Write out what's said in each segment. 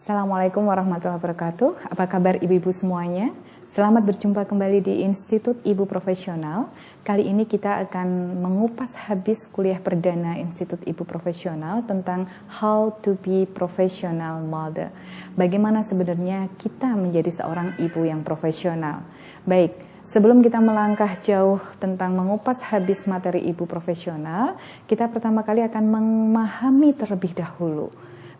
Assalamualaikum warahmatullahi wabarakatuh. Apa kabar ibu-ibu semuanya? Selamat berjumpa kembali di Institut Ibu Profesional. Kali ini kita akan mengupas habis kuliah perdana Institut Ibu Profesional tentang How to be Professional Mother. Bagaimana sebenarnya kita menjadi seorang ibu yang profesional. Baik, sebelum kita melangkah jauh tentang mengupas habis materi ibu profesional, kita pertama kali akan memahami terlebih dahulu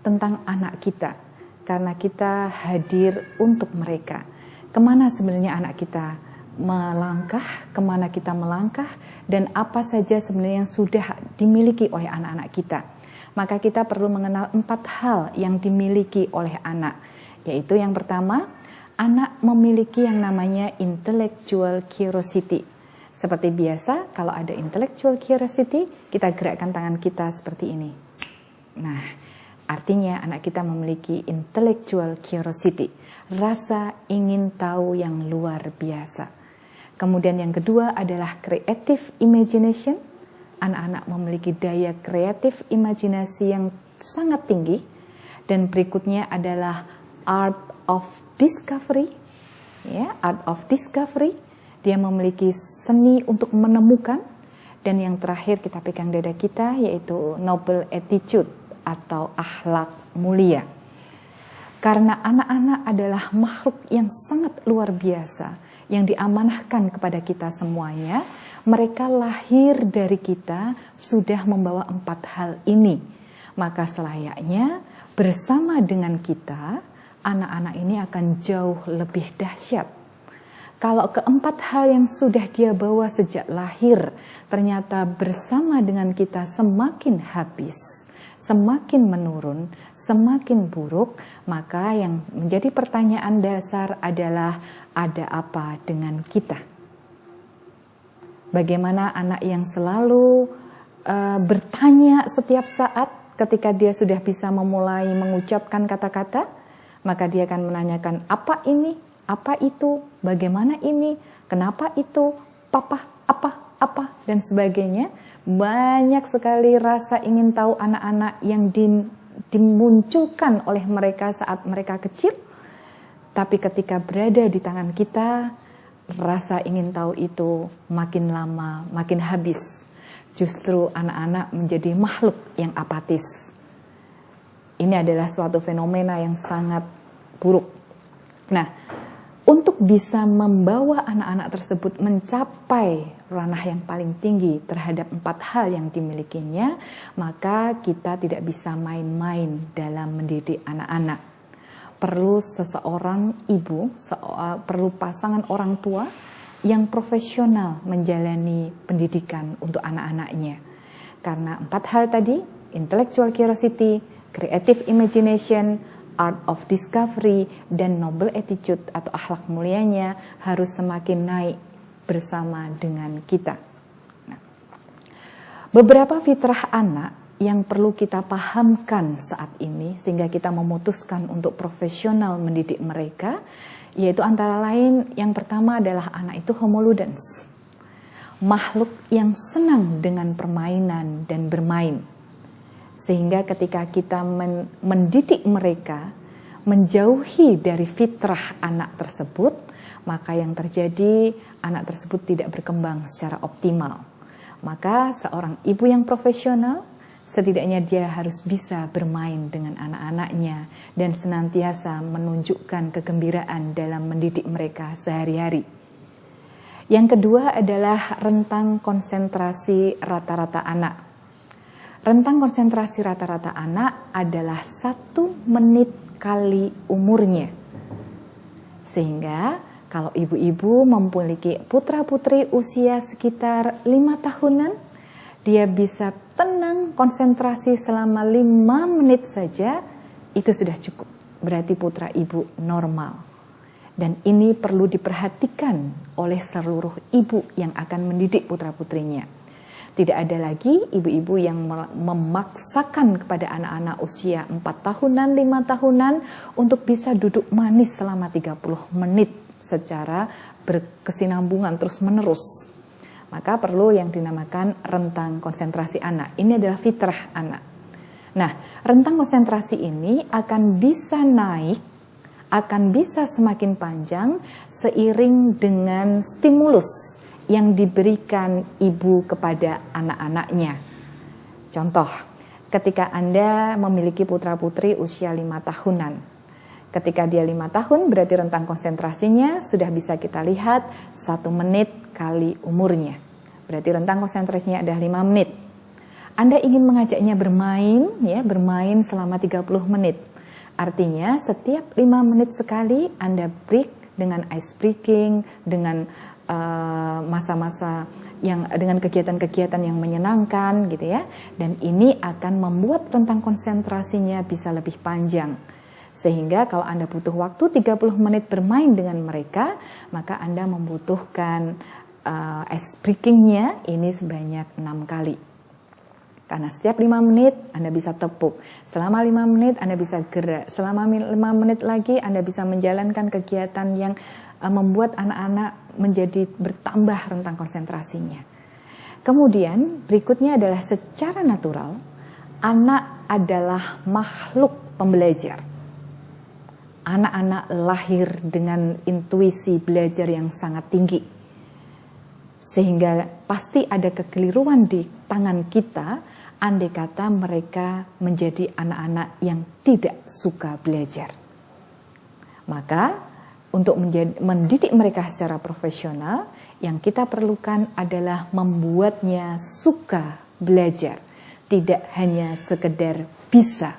tentang anak kita. Karena kita hadir untuk mereka. Kemana sebenarnya anak kita melangkah, kemana kita melangkah, dan apa saja sebenarnya yang sudah dimiliki oleh anak-anak kita. Maka kita perlu mengenal 4 hal yang dimiliki oleh anak. Yaitu yang pertama, anak memiliki yang namanya intellectual curiosity. Seperti biasa, kalau ada intellectual curiosity, kita gerakkan tangan kita seperti ini. Nah, artinya anak kita memiliki intellectual curiosity, rasa ingin tahu yang luar biasa. Kemudian yang kedua adalah creative imagination. Anak-anak memiliki daya kreatif imajinasi yang sangat tinggi. Dan berikutnya adalah art of discovery. Ya, art of discovery. Dia memiliki seni untuk menemukan. Dan yang terakhir kita pegang dada kita yaitu noble attitude atau akhlak mulia. Karena anak-anak adalah makhluk yang sangat luar biasa, yang diamanahkan kepada kita semuanya, mereka lahir dari kita sudah membawa 4 hal ini. Maka selayaknya bersama dengan kita, anak-anak ini akan jauh lebih dahsyat. Kalau keempat hal yang sudah dia bawa sejak lahir, ternyata bersama dengan kita semakin habis, semakin menurun, semakin buruk, maka yang menjadi pertanyaan dasar adalah ada apa dengan kita? Bagaimana anak yang selalu bertanya setiap saat ketika dia sudah bisa memulai mengucapkan kata-kata, maka dia akan menanyakan apa ini, apa itu, bagaimana ini, kenapa itu, papa, apa, dan sebagainya. Banyak sekali rasa ingin tahu anak-anak yang dimunculkan oleh mereka saat mereka kecil. Tapi ketika berada di tangan kita, rasa ingin tahu itu makin lama, makin habis. Justru anak-anak menjadi makhluk yang apatis. Ini adalah suatu fenomena yang sangat buruk. Nah, untuk bisa membawa anak-anak tersebut mencapai ranah yang paling tinggi terhadap 4 hal yang dimilikinya, maka kita tidak bisa main-main dalam mendidik anak-anak. Perlu seseorang ibu, perlu pasangan orang tua yang profesional menjalani pendidikan untuk anak-anaknya. Karena 4 hal tadi, intellectual curiosity, creative imagination, art of discovery, dan noble attitude atau akhlak mulianya harus semakin naik bersama dengan kita. Nah, beberapa fitrah anak yang perlu kita pahamkan saat ini sehingga kita memutuskan untuk profesional mendidik mereka, yaitu antara lain yang pertama adalah anak itu homo ludens, makhluk yang senang dengan permainan dan bermain. Sehingga ketika kita mendidik mereka menjauhi dari fitrah anak tersebut, maka yang terjadi anak tersebut tidak berkembang secara optimal. Maka seorang ibu yang profesional setidaknya dia harus bisa bermain dengan anak-anaknya dan senantiasa menunjukkan kegembiraan dalam mendidik mereka sehari-hari. Yang kedua adalah rentang konsentrasi rata-rata anak. Rentang konsentrasi rata-rata anak adalah 1 menit kali umurnya. Sehingga kalau ibu-ibu memiliki putra-putri usia sekitar 5 tahunan, dia bisa tenang konsentrasi selama 5 menit saja, itu sudah cukup. Berarti putra ibu normal. Dan ini perlu diperhatikan oleh seluruh ibu yang akan mendidik putra-putrinya. Tidak ada lagi ibu-ibu yang memaksakan kepada anak-anak usia 4 tahunan, 5 tahunan untuk bisa duduk manis selama 30 menit secara berkesinambungan terus-menerus. Maka perlu yang dinamakan rentang konsentrasi anak. Ini adalah fitrah anak. Nah, rentang konsentrasi ini akan bisa naik, akan bisa semakin panjang seiring dengan stimulus yang diberikan ibu kepada anak-anaknya. Contoh, ketika Anda memiliki putra-putri usia 5 tahunan. Ketika dia 5 tahun, berarti rentang konsentrasinya sudah bisa kita lihat 1 menit kali umurnya. Berarti rentang konsentrasinya adalah 5 menit. Anda ingin mengajaknya bermain, ya, bermain selama 30 menit. Artinya setiap 5 menit sekali Anda break dengan ice breaking, dengan masa-masa yang dengan kegiatan-kegiatan yang menyenangkan gitu ya. Dan ini akan membuat rentang konsentrasinya bisa lebih panjang. Sehingga kalau Anda butuh waktu 30 menit bermain dengan mereka, maka Anda membutuhkan ice breakingnya ini sebanyak 6 kali. Karena setiap 5 menit Anda bisa tepuk, selama 5 menit Anda bisa gerak, selama 5 menit lagi Anda bisa menjalankan kegiatan yang membuat anak-anak menjadi bertambah rentang konsentrasinya. Kemudian berikutnya adalah secara natural, anak adalah makhluk pembelajar. Anak-anak lahir dengan intuisi belajar yang sangat tinggi. Sehingga pasti ada kekeliruan di tangan kita andai kata mereka menjadi anak-anak yang tidak suka belajar. Maka untuk mendidik mereka secara profesional, yang kita perlukan adalah membuatnya suka belajar, tidak hanya sekedar bisa.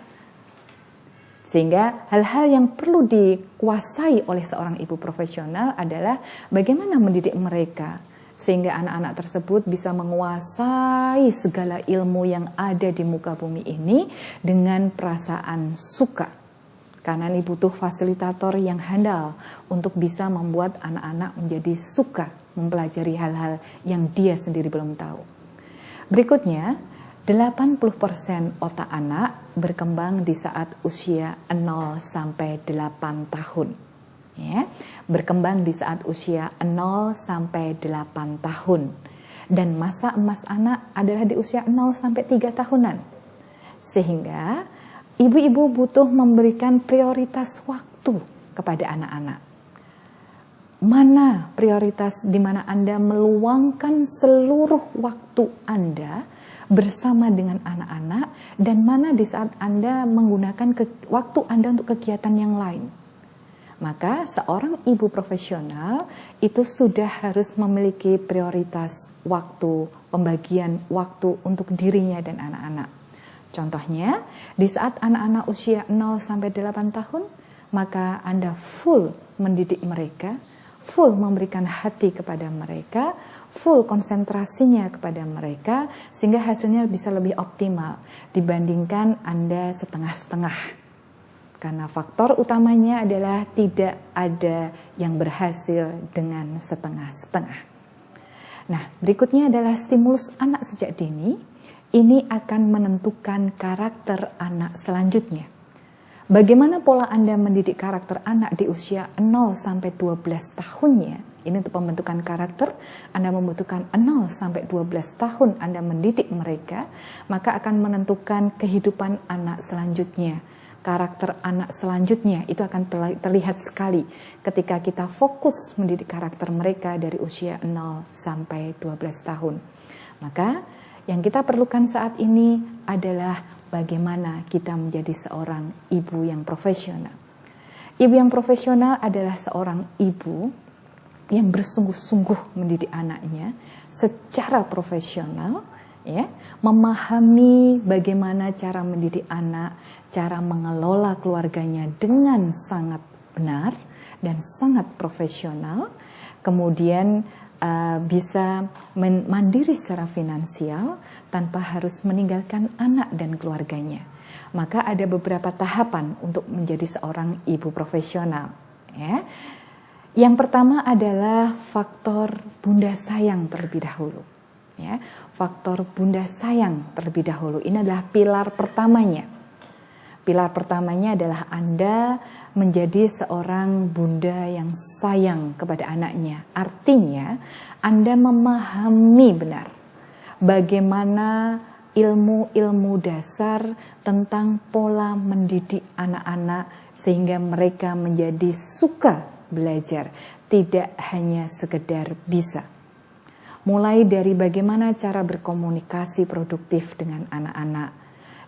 Sehingga hal-hal yang perlu dikuasai oleh seorang ibu profesional adalah bagaimana mendidik mereka sehingga anak-anak tersebut bisa menguasai segala ilmu yang ada di muka bumi ini dengan perasaan suka. Karena ini butuh fasilitator yang handal untuk bisa membuat anak-anak menjadi suka mempelajari hal-hal yang dia sendiri belum tahu. Berikutnya, 80% otak anak berkembang di saat usia 0 sampai 8 tahun. Ya, berkembang di saat usia 0 sampai 8 tahun. Dan masa emas anak adalah di usia 0 sampai 3 tahunan. Sehingga ibu-ibu butuh memberikan prioritas waktu kepada anak-anak. Mana prioritas di mana Anda meluangkan seluruh waktu Anda bersama dengan anak-anak, dan mana di saat Anda menggunakan waktu Anda untuk kegiatan yang lain. Maka seorang ibu profesional itu sudah harus memiliki prioritas waktu, pembagian waktu untuk dirinya dan anak-anak. Contohnya, di saat anak-anak usia 0 sampai 8 tahun, maka Anda full mendidik mereka, full memberikan hati kepada mereka, full konsentrasinya kepada mereka, sehingga hasilnya bisa lebih optimal dibandingkan Anda setengah-setengah. Karena faktor utamanya adalah tidak ada yang berhasil dengan setengah-setengah. Nah, berikutnya adalah stimulus anak sejak dini. Ini akan menentukan karakter anak selanjutnya. Bagaimana pola Anda mendidik karakter anak di usia 0 sampai 12 tahunnya? Ini untuk pembentukan karakter, Anda membutuhkan 0 sampai 12 tahun Anda mendidik mereka, maka akan menentukan kehidupan anak selanjutnya. Karakter anak selanjutnya itu akan terlihat sekali ketika kita fokus mendidik karakter mereka dari usia 0 sampai 12 tahun. Maka yang kita perlukan saat ini adalah bagaimana kita menjadi seorang ibu yang profesional. Ibu yang profesional adalah seorang ibu yang bersungguh-sungguh mendidik anaknya secara profesional, ya, memahami bagaimana cara mendidik anak, cara mengelola keluarganya dengan sangat benar dan sangat profesional, kemudian bisa mandiri secara finansial tanpa harus meninggalkan anak dan keluarganya. Maka ada beberapa tahapan untuk menjadi seorang ibu profesional. Ya. Yang pertama adalah faktor bunda sayang terlebih dahulu. Ya, faktor bunda sayang terlebih dahulu. Ini adalah pilar pertamanya. Pilar pertamanya adalah Anda menjadi seorang bunda yang sayang kepada anaknya. Artinya Anda memahami benar bagaimana ilmu-ilmu dasar tentang pola mendidik anak-anak sehingga mereka menjadi suka belajar, tidak hanya sekedar bisa. Mulai dari bagaimana cara berkomunikasi produktif dengan anak-anak,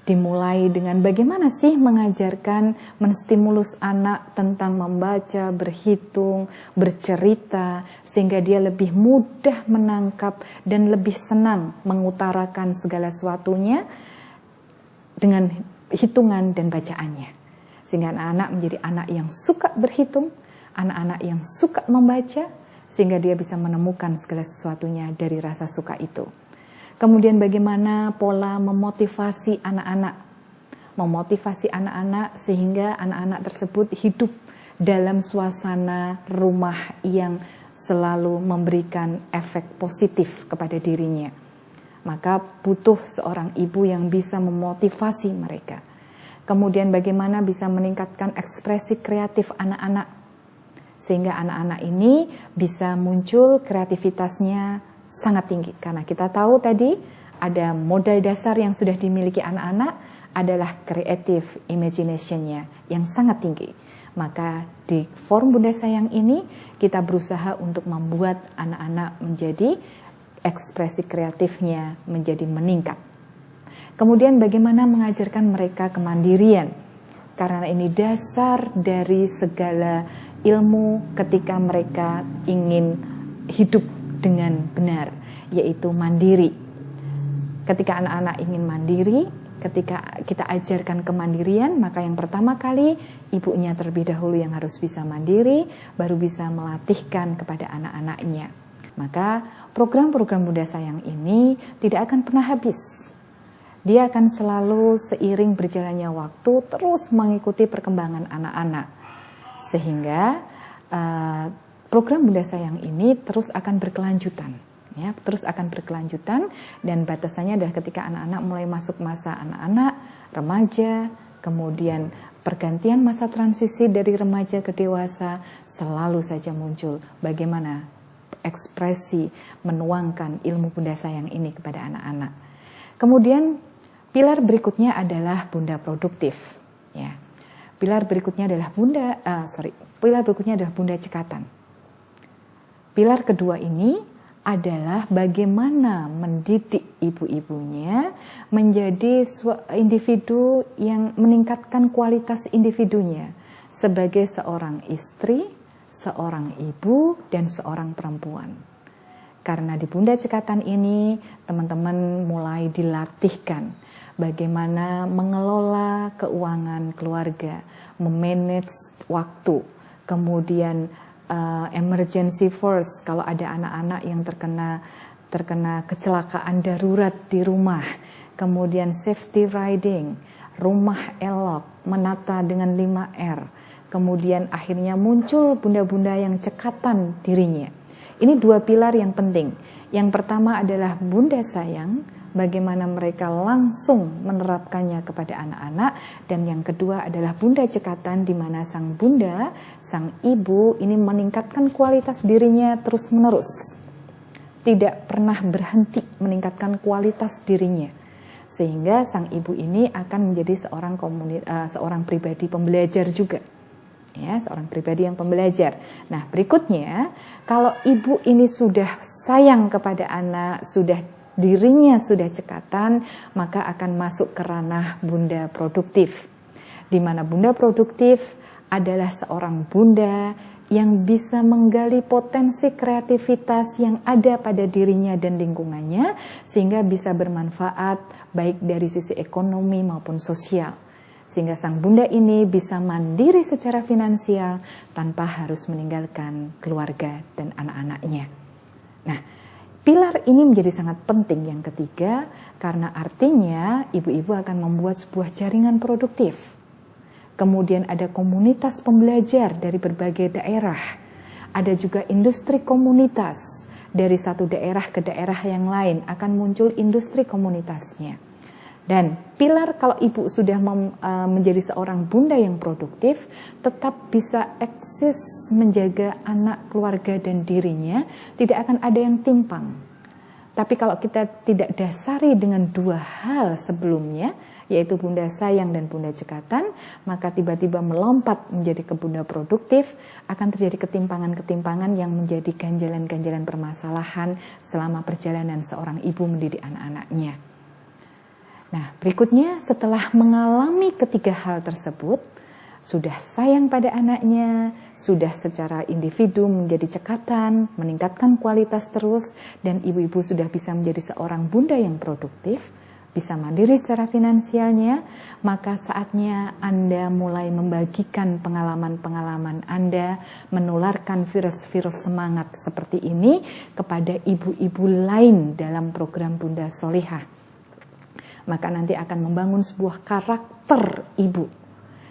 dimulai dengan bagaimana sih mengajarkan, menstimulus anak tentang membaca, berhitung, bercerita, sehingga dia lebih mudah menangkap dan lebih senang mengutarakan segala sesuatunya dengan hitungan dan bacaannya. Sehingga anak-anak menjadi anak yang suka berhitung, anak-anak yang suka membaca, sehingga dia bisa menemukan segala sesuatunya dari rasa suka itu. Kemudian bagaimana pola memotivasi anak-anak. Memotivasi anak-anak sehingga anak-anak tersebut hidup dalam suasana rumah yang selalu memberikan efek positif kepada dirinya. Maka butuh seorang ibu yang bisa memotivasi mereka. Kemudian bagaimana bisa meningkatkan ekspresi kreatif anak-anak. Sehingga anak-anak ini bisa muncul kreativitasnya sangat tinggi, karena kita tahu tadi ada modal dasar yang sudah dimiliki anak-anak adalah creative imagination-nya yang sangat tinggi. Maka di Forum Bunda Sayang ini kita berusaha untuk membuat anak-anak menjadi ekspresi kreatifnya menjadi meningkat. Kemudian bagaimana mengajarkan mereka kemandirian, karena ini dasar dari segala ilmu ketika mereka ingin hidup dengan benar, yaitu mandiri. Ketika anak-anak ingin mandiri, ketika kita ajarkan kemandirian, maka yang pertama kali ibunya terlebih dahulu yang harus bisa mandiri, baru bisa melatihkan kepada anak-anaknya. Maka program-program Bunda Sayang ini tidak akan pernah habis. Dia akan selalu seiring berjalannya waktu terus mengikuti perkembangan anak-anak. Sehingga program Bunda Sayang ini terus akan berkelanjutan, ya, terus akan berkelanjutan, dan batasannya adalah ketika anak-anak mulai masuk masa anak-anak, remaja, kemudian pergantian masa transisi dari remaja ke dewasa, selalu saja muncul bagaimana ekspresi menuangkan ilmu Bunda Sayang ini kepada anak-anak. Kemudian pilar berikutnya adalah Bunda produktif, ya. Pilar berikutnya adalah Bunda cekatan. Pilar kedua ini adalah bagaimana mendidik ibu-ibunya menjadi individu yang meningkatkan kualitas individunya sebagai seorang istri, seorang ibu, dan seorang perempuan. Karena di Bunda Cekatan ini teman-teman mulai dilatihkan bagaimana mengelola keuangan keluarga, memanage waktu, kemudian emergency first kalau ada anak-anak yang terkena kecelakaan darurat di rumah, kemudian safety riding, rumah elok, menata dengan 5R, kemudian akhirnya muncul bunda-bunda yang cekatan dirinya. Ini dua pilar yang penting. Yang pertama adalah Bunda Sayang, bagaimana mereka langsung menerapkannya kepada anak-anak, dan yang kedua adalah Bunda Cekatan, di mana sang bunda, sang ibu ini meningkatkan kualitas dirinya terus-menerus, tidak pernah berhenti meningkatkan kualitas dirinya, sehingga sang ibu ini akan menjadi seorang pribadi pembelajar juga, ya, seorang pribadi yang pembelajar. Nah, berikutnya, kalau ibu ini sudah sayang kepada anak, dirinya sudah cekatan, maka akan masuk ke ranah Bunda produktif, di mana Bunda produktif adalah seorang bunda yang bisa menggali potensi kreativitas yang ada pada dirinya dan lingkungannya, sehingga bisa bermanfaat baik dari sisi ekonomi maupun sosial, sehingga sang bunda ini bisa mandiri secara finansial tanpa harus meninggalkan keluarga dan anak-anaknya. Nah, pilar ini menjadi sangat penting yang ketiga, karena artinya ibu-ibu akan membuat sebuah jaringan produktif. Kemudian ada komunitas pembelajar dari berbagai daerah. Ada juga industri komunitas. Dari satu daerah ke daerah yang lain akan muncul industri komunitasnya. Dan pilar kalau ibu sudah menjadi seorang bunda yang produktif, tetap bisa eksis menjaga anak, keluarga, dan dirinya, tidak akan ada yang timpang. Tapi kalau kita tidak dasari dengan dua hal sebelumnya, yaitu bunda sayang dan bunda cekatan, maka tiba-tiba melompat menjadi ke bunda produktif, akan terjadi ketimpangan-ketimpangan yang menjadi ganjalan-ganjalan permasalahan selama perjalanan seorang ibu mendidik anak-anaknya. Nah, berikutnya setelah mengalami ketiga hal tersebut, sudah sayang pada anaknya, sudah secara individu menjadi cekatan, meningkatkan kualitas terus, dan ibu-ibu sudah bisa menjadi seorang bunda yang produktif, bisa mandiri secara finansialnya, maka saatnya Anda mulai membagikan pengalaman-pengalaman Anda, menularkan virus-virus semangat seperti ini kepada ibu-ibu lain dalam program Bunda Sholihah. Maka nanti akan membangun sebuah karakter ibu.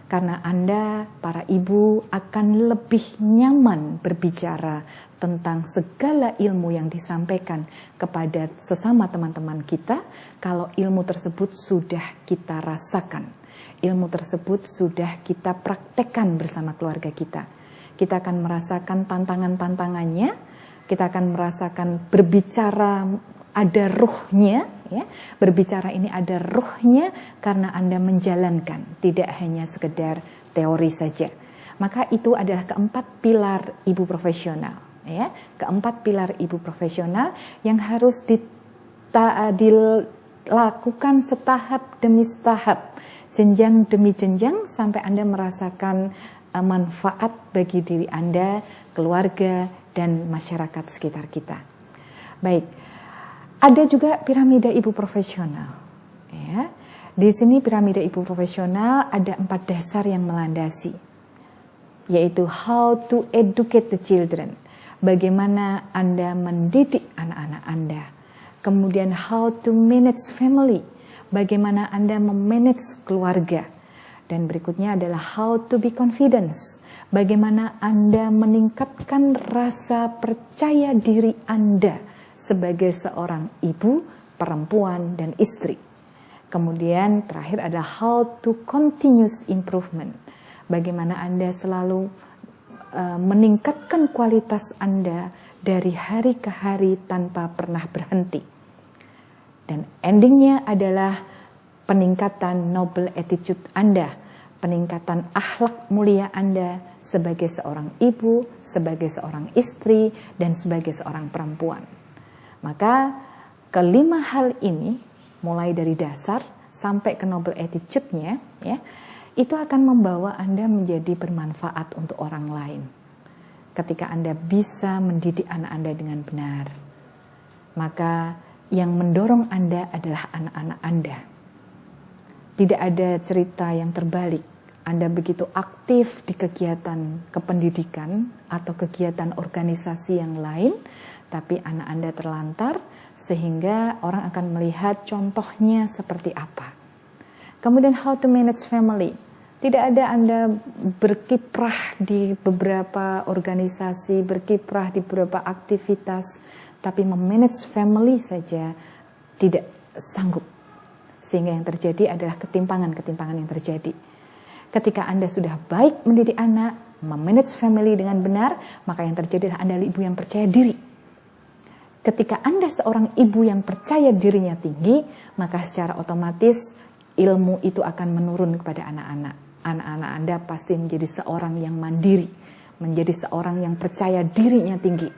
Karena Anda, para ibu, akan lebih nyaman berbicara tentang segala ilmu yang disampaikan kepada sesama teman-teman kita, kalau ilmu tersebut sudah kita rasakan. Ilmu tersebut sudah kita praktekkan bersama keluarga kita. Kita akan merasakan tantangan-tantangannya, kita akan merasakan berbicara ada ruhnya, ya. Berbicara ini ada ruhnya karena Anda menjalankan, tidak hanya sekedar teori saja. Maka itu adalah keempat pilar ibu profesional, ya. Keempat pilar ibu profesional yang harus dilakukan setahap demi setahap, jenjang demi jenjang, sampai Anda merasakan manfaat bagi diri Anda, keluarga, dan masyarakat sekitar kita. Baik. Ada juga piramida ibu profesional. Ya. Di sini piramida ibu profesional ada 4 dasar yang melandasi, yaitu how to educate the children, bagaimana Anda mendidik anak-anak Anda. Kemudian how to manage family, bagaimana Anda memanage keluarga. Dan berikutnya adalah how to be confidence, bagaimana Anda meningkatkan rasa percaya diri Anda sebagai seorang ibu, perempuan, dan istri. Kemudian terakhir adalah how to continuous improvement. Bagaimana Anda selalu meningkatkan kualitas Anda dari hari ke hari tanpa pernah berhenti. Dan endingnya adalah peningkatan noble attitude Anda, peningkatan akhlak mulia Anda sebagai seorang ibu, sebagai seorang istri, dan sebagai seorang perempuan. Maka kelima hal ini, mulai dari dasar sampai ke noble attitude-nya, ya, itu akan membawa Anda menjadi bermanfaat untuk orang lain. Ketika Anda bisa mendidik anak Anda dengan benar, maka yang mendorong Anda adalah anak-anak Anda. Tidak ada cerita yang terbalik. Anda begitu aktif di kegiatan kependidikan atau kegiatan organisasi yang lain, tapi anak Anda terlantar, sehingga orang akan melihat contohnya seperti apa. Kemudian how to manage family. Tidak ada Anda berkiprah di beberapa organisasi, berkiprah di beberapa aktivitas, tapi memanage family saja tidak sanggup. Sehingga yang terjadi adalah ketimpangan-ketimpangan yang terjadi. Ketika Anda sudah baik mendidik anak, memanage family dengan benar, maka yang terjadi adalah Anda ibu yang percaya diri. Ketika Anda seorang ibu yang percaya dirinya tinggi, maka secara otomatis ilmu itu akan menurun kepada anak-anak. Anak-anak Anda pasti menjadi seorang yang mandiri, menjadi seorang yang percaya dirinya tinggi.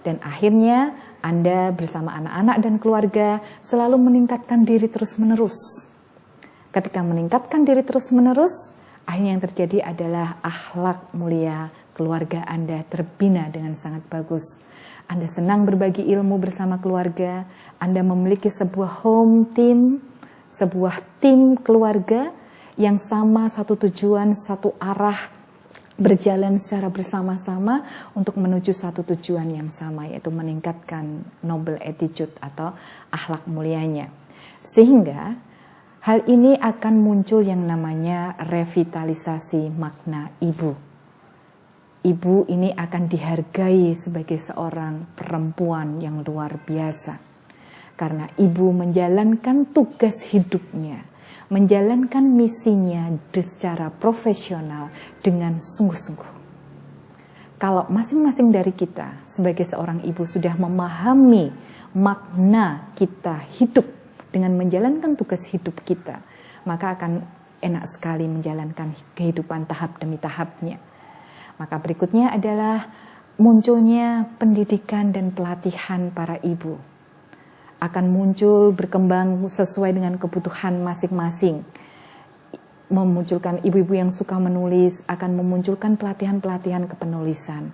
Dan akhirnya Anda bersama anak-anak dan keluarga selalu meningkatkan diri terus-menerus. Ketika meningkatkan diri terus-menerus, akhirnya yang terjadi adalah akhlak mulia keluarga Anda terbina dengan sangat bagus. Anda senang berbagi ilmu bersama keluarga, Anda memiliki sebuah home team, sebuah tim keluarga yang sama, satu tujuan, satu arah, berjalan secara bersama-sama untuk menuju satu tujuan yang sama, yaitu meningkatkan noble attitude atau akhlak mulianya. Sehingga hal ini akan muncul yang namanya revitalisasi makna ibu. Ibu ini akan dihargai sebagai seorang perempuan yang luar biasa. Karena ibu menjalankan tugas hidupnya, menjalankan misinya secara profesional dengan sungguh-sungguh. Kalau masing-masing dari kita sebagai seorang ibu sudah memahami makna kita hidup dengan menjalankan tugas hidup kita, maka akan enak sekali menjalankan kehidupan tahap demi tahapnya. Maka berikutnya adalah munculnya pendidikan dan pelatihan para ibu. Akan muncul berkembang sesuai dengan kebutuhan masing-masing. Memunculkan ibu-ibu yang suka menulis, akan memunculkan pelatihan-pelatihan kepenulisan.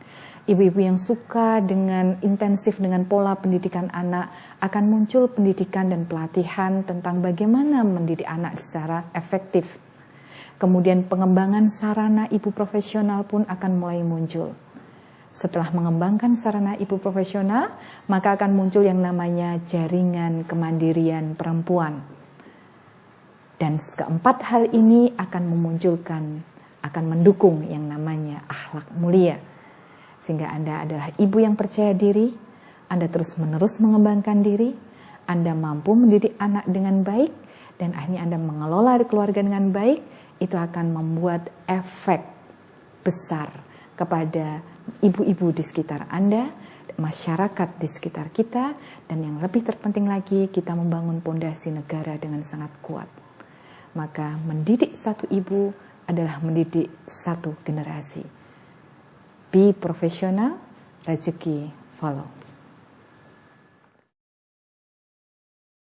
Ibu-ibu yang suka dengan intensif dengan pola pendidikan anak, akan muncul pendidikan dan pelatihan tentang bagaimana mendidik anak secara efektif. Kemudian pengembangan sarana ibu profesional pun akan mulai muncul. Setelah mengembangkan sarana ibu profesional, maka akan muncul yang namanya jaringan kemandirian perempuan. Dan keempat hal ini akan mendukung yang namanya akhlak mulia. Sehingga Anda adalah ibu yang percaya diri, Anda terus-menerus mengembangkan diri, Anda mampu mendidik anak dengan baik, dan akhirnya Anda mengelola keluarga dengan baik, itu akan membuat efek besar kepada ibu-ibu di sekitar Anda, masyarakat di sekitar kita, dan yang lebih terpenting lagi, kita membangun pondasi negara dengan sangat kuat. Maka mendidik satu ibu adalah mendidik satu generasi. Be profesional, rezeki follow.